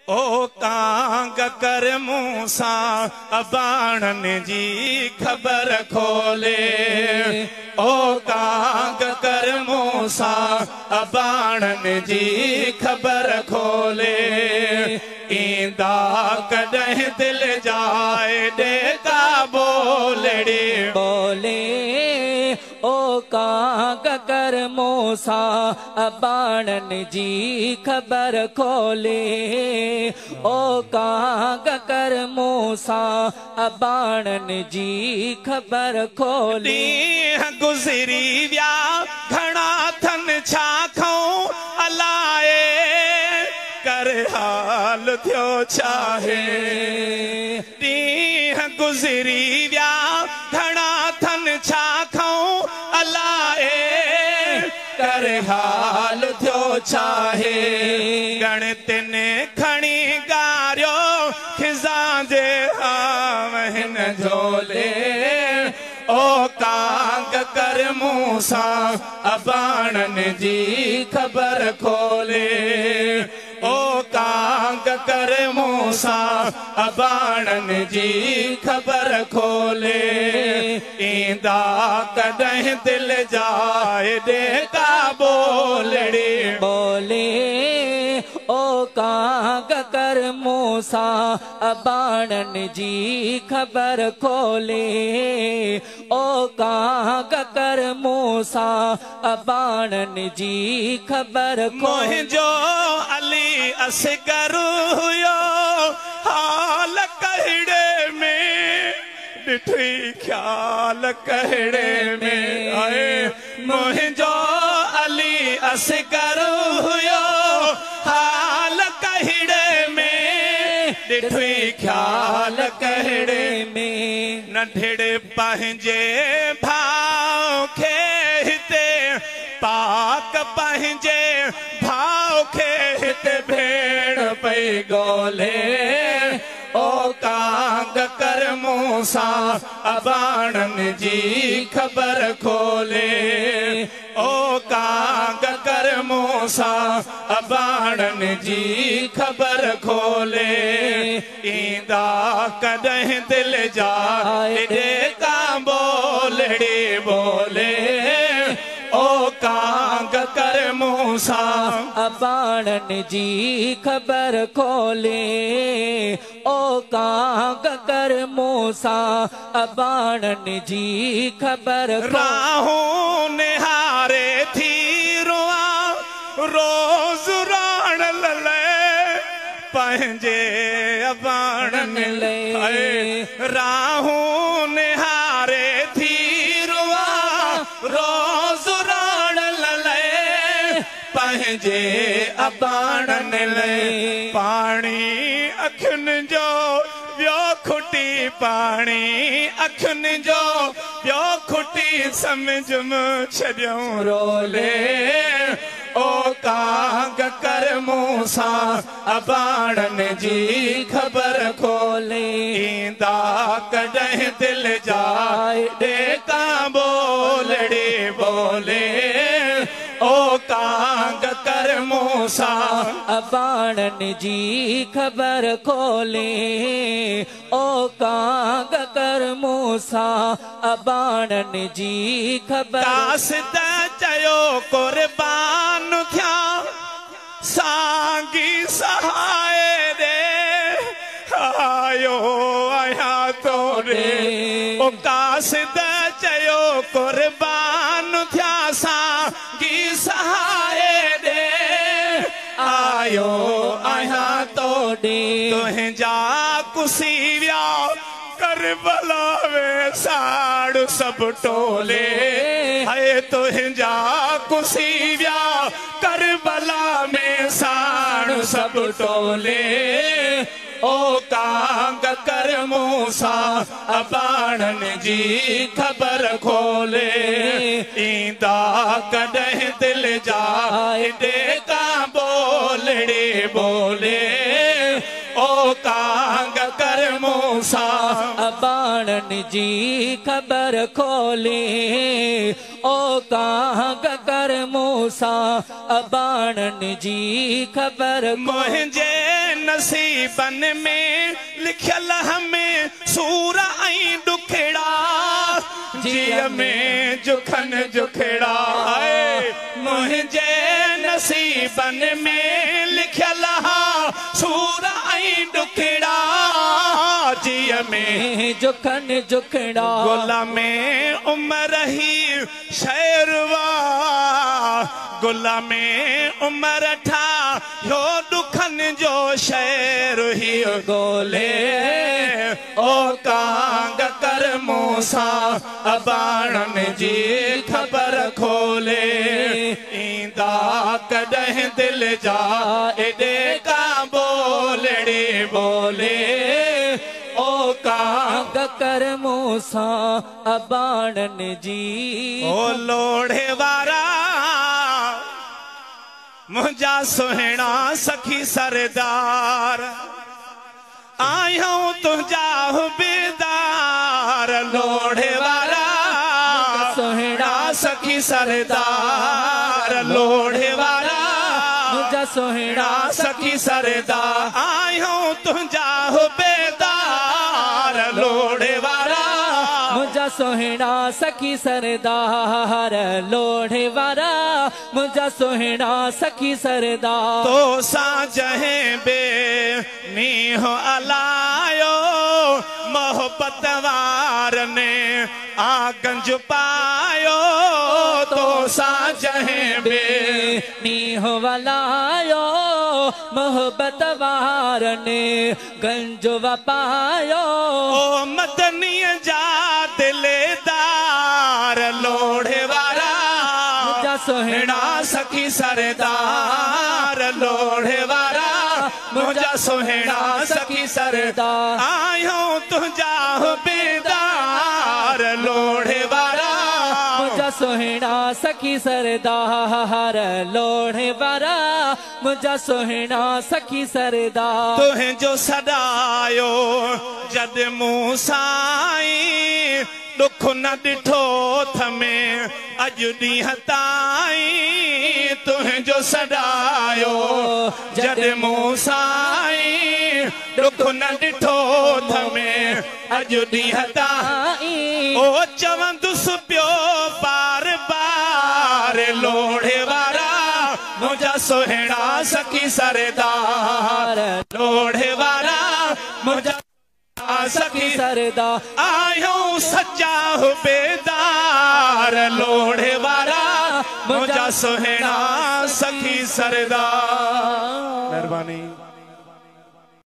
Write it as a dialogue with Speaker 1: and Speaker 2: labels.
Speaker 1: ओ कांग कर मूसा अबाणन जी खबर खोले। ओ कांग कर मूसा अबाणन जी खबर खोले। ईंदा कॾहिं दिल जाए डेका बोलड़े
Speaker 2: बोले। ओ कांग कर मूसा अबाणन जी खबर खोले। ओ कांग कर मूसा अबाणन जी खबर खोले।
Speaker 1: गुज़री विया घणा थन छा खाऊं अलाए कर हाल थियो चाहे। ॾींहं गुज़री विया घणा थन छा खाऊं अलाए कर हाल थियो चाहे। गणतिन खणी गारियो खिज़ां जे आमहिन झोले। ओ कांग कर मूसा अबाणन जी खबर खोले। ओ कांग कर मूसा अबाणन जी खबर खोले। ईंदा कॾहिं दिल जाए डेका बोलड़े
Speaker 2: बोले। ओ कांग कर मूसा अबाणन जी खबर खोले। ओ कांग कर मूसा अबाणन जी खबर खोले।
Speaker 1: जो अली असगर हुयो हाल कहिड़े में ॾिठी ख्याल कहिड़े में आए। मुंहिंजो अली असगर हुयो हाल कहिड़े में ॾिठी ख्याल कहिड़े में। नंढड़े पंहिंजे भाउ खे हिते पाक पंहिंजे भाउ खे हिते भेण पई ॻोल्हे। ओ कांग कर मूसा अबाणन जी खबर खोले। ओ कांग कर मूसा अबाणन जी खबर खोले। ईंदा कॾहिं दिल जाए डेका बोलड़े बोले। ओ कांग कर मूसा
Speaker 2: अबाणन जी खबर खोले। ओ कांग कर मूसा अबाणन जी खबर
Speaker 1: राहूं निहारे थी रुआ रोज़ राण लले पंहिंजे अबाणन ले। राहूं निहारे थी रुआ रोज़ राण लले पंहिंजे अबाणन ले। पाणी अखियुनि जो वियो खुटी पाणी अखियुनि जो वियो खुटी समझ में छॾियऊं रोले। ओ कांग कर मूसा अबाणन जी खबर खोले। ईंदा कॾहिं दिल जाए डेका बोलड़े बोले। ओ कांग कर मूसा
Speaker 2: अबाणन जी खबर खोले। ओ कांग कर मूसा अबाणन जी खबर।
Speaker 1: कासिद चयो कुर्बान थिया सागी सहाय रे आयो आया तोरे। ओ कासिद चयो कुर्बान थिया सागी सहाय रे आयो आया तोरे। तुंहिंजा कुसी विया करबला में साड़ सब टोले। है तुंहिंजा कुसी विया करबला में साड़ सब टोले। ओ कांग कर मूसा अबाणन जी खबर खोले। ईंदा कॾहिं दिल जाए डेका बोलड़े बोले। ओ कांग कर मूसा
Speaker 2: अबाणन जी खबर खोले। ओ कांग कर मूसा अबाणन जी खबर।
Speaker 1: मुंहिंजे नसीबन में लिखल हमें सूर ऐं दुखड़ा जिय में जुखन जुखड़ा मुझे नसीबन में लिखल सूर ऐं दुखड़ा जिय में
Speaker 2: जुखन जुखड़ा
Speaker 1: गुला में उम्र ही शेरवा गुला में उम्र ठा यो दुखन जो शेर ही गोले ओ कांग कर मूसा अबाणन जी खबर खोले ईंदा कॾहिं दिल जा एॾे का बोलड़े बोले
Speaker 2: ओ कांग कर मूसा अबाणन जी
Speaker 1: ओ लोढ़े वारा मुझा सुहिणा सखी सरदार आयूं तुझा बेदार लोढ़े वारा
Speaker 2: सुहिणा
Speaker 1: सखी सरदार लोढ़े वारा
Speaker 2: मुझा सुहिणा
Speaker 1: सखी सरदार आयूं तुझा बेदार लोढ़े वारा
Speaker 2: मुझा सुहिणा सखी सरदार लोढ़े वारा मुझा सुहिणा सखी सरदार
Speaker 1: तो सा जहें बे मीह अलायो मोहब्बत वार ने आगंज पायो तो सा जहें बे
Speaker 2: नीह वलायो मोहब्बत वार ने गंज पायो
Speaker 1: ओ मदनी जा दिलेदार लोढ़े वारा
Speaker 2: मुझा
Speaker 1: सुहिणा सखी सरदार लोढ़े वारा मुझा सुहिणा सखी सरदार आयूं तुझा बेदार लोढ़े वारा
Speaker 2: मुझा सुहिणा सखी सरदार लोढ़े वारा मुझा सुहिणा सखी सरदार
Speaker 1: तुहें जो सदायो जद मूसाई दुख न ॾिठो थमे अॼु ॾींहं ताईं तुहें जो सदायो जद मूसाई दुख न ॾिठो थमे अॼु ॾींहं ताईं ओ चवंदुसि पियो बार बार लोढ़े वारा मुझा सुहिणा सखी सरदार लोढ़े वारा मुझा सखी
Speaker 2: सरदार
Speaker 1: आयूं सच्चा बेदार लोढ़े वारा मुझा सुहिणा सखी सरदार। मेहरबानी।